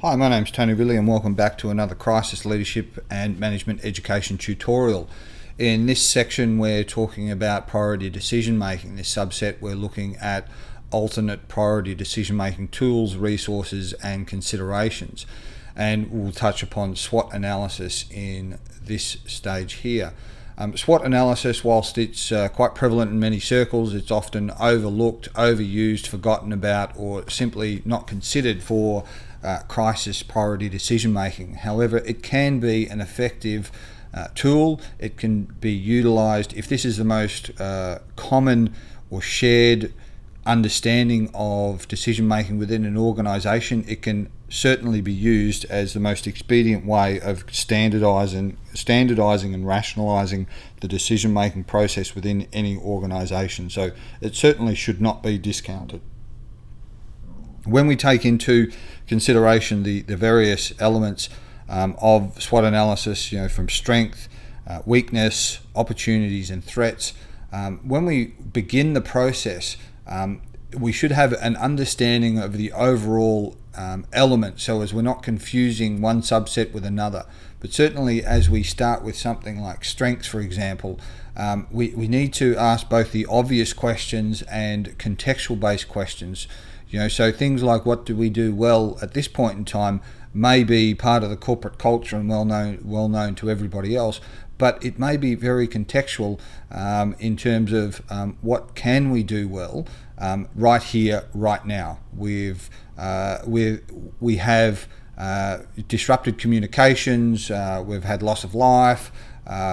Hi, my name's Tony Ridley and welcome back to another Crisis Leadership and Management Education tutorial. In this section we're talking about priority decision making. This subset we're looking at alternate priority decision making tools, resources and considerations, and we'll touch upon SWOT analysis in this stage here. SWOT analysis, whilst it's quite prevalent in many circles, it's often overlooked, overused, forgotten about, or simply not considered for crisis priority decision making. However, it can be an effective tool. It can be utilized if this is the most common or shared understanding of decision making within an organization. It can certainly be used as the most expedient way of standardizing and rationalizing the decision making process within any organization. So it certainly should not be discounted. When we take into consideration the various elements of SWOT analysis, from strength, weakness, opportunities and threats, when we begin the process, we should have an understanding of the overall element, so as we're not confusing one subset with another. But certainly as we start with something like strengths, for example, we need to ask both the obvious questions and contextual based questions. So things like, what do we do well at this point in time, may be part of the corporate culture and well known to everybody else, but it may be very contextual in terms of what can we do well right here, right now. We have disrupted communications, we've had loss of life,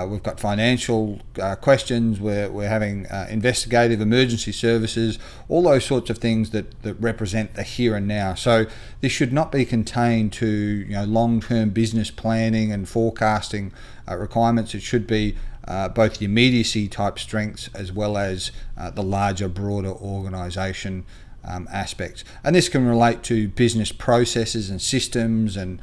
we've got financial questions, we're having investigative emergency services, all those sorts of things that represent the here and now. So this should not be contained to long-term business planning and forecasting requirements. It should be both the immediacy type strengths as well as the larger, broader organization aspects. And this can relate to business processes and systems and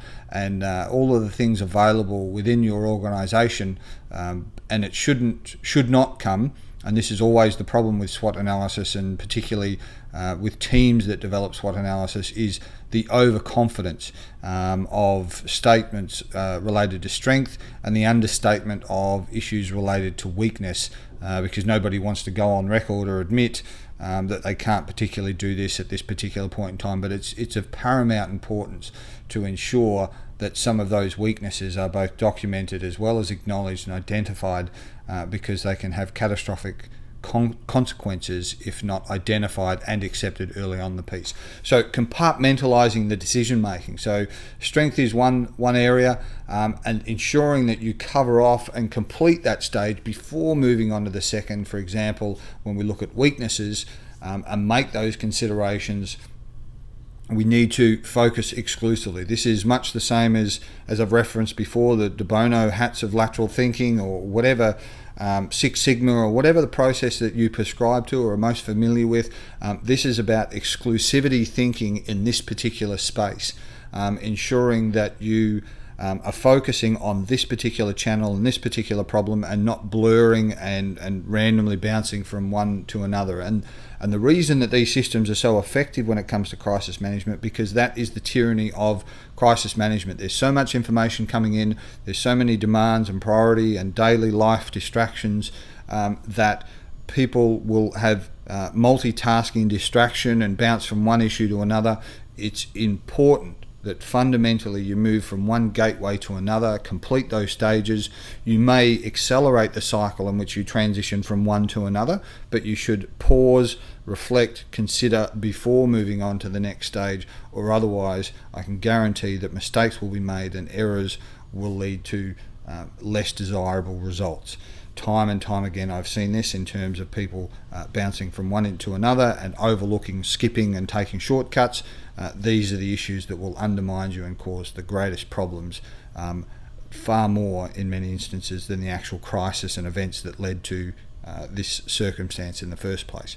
all of the things available within your organization, and it should not come, and this is always the problem with SWOT analysis, and particularly with teams that develop SWOT analysis, is the overconfidence of statements related to strength and the understatement of issues related to weakness, because nobody wants to go on record or admit that they can't particularly do this at this particular point in time. But it's of paramount importance to ensure that some of those weaknesses are both documented as well as acknowledged and identified, because they can have catastrophic consequences if not identified and accepted early on the piece. So compartmentalizing the decision making. So strength is one area, and ensuring that you cover off and complete that stage before moving on to the second. For example, when we look at weaknesses and make those considerations, we need to focus exclusively. This is much the same as I've referenced before, the de Bono hats of lateral thinking, or whatever, Six Sigma, or whatever the process that you prescribe to or are most familiar with. This is about exclusivity thinking in this particular space, ensuring that you are focusing on this particular channel and this particular problem, and not blurring and randomly bouncing from one to another. And the reason that these systems are so effective when it comes to crisis management, because that is the tyranny of crisis management. There's so much information coming in, there's so many demands and priority and daily life distractions, that people will have multitasking distraction and bounce from one issue to another. It's important that fundamentally you move from one gateway to another, complete those stages. You may accelerate the cycle in which you transition from one to another, but you should pause, reflect, consider before moving on to the next stage, or otherwise I can guarantee that mistakes will be made and errors will lead to less desirable results. Time and time again I've seen this in terms of people bouncing from one into another and overlooking, skipping and taking shortcuts. These are the issues that will undermine you and cause the greatest problems, far more in many instances than the actual crisis and events that led to this circumstance in the first place.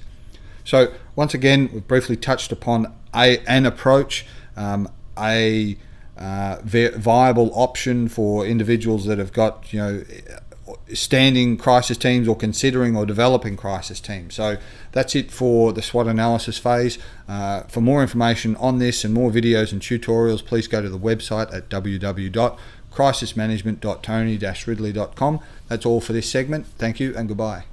So once again, we've briefly touched upon an approach, a viable option for individuals that have got standing crisis teams or considering or developing crisis teams. So that's it for the SWOT analysis phase. For more information on this and more videos and tutorials, please go to the website at www.crisismanagement.tony-ridley.com. That's all for this segment. Thank you and goodbye.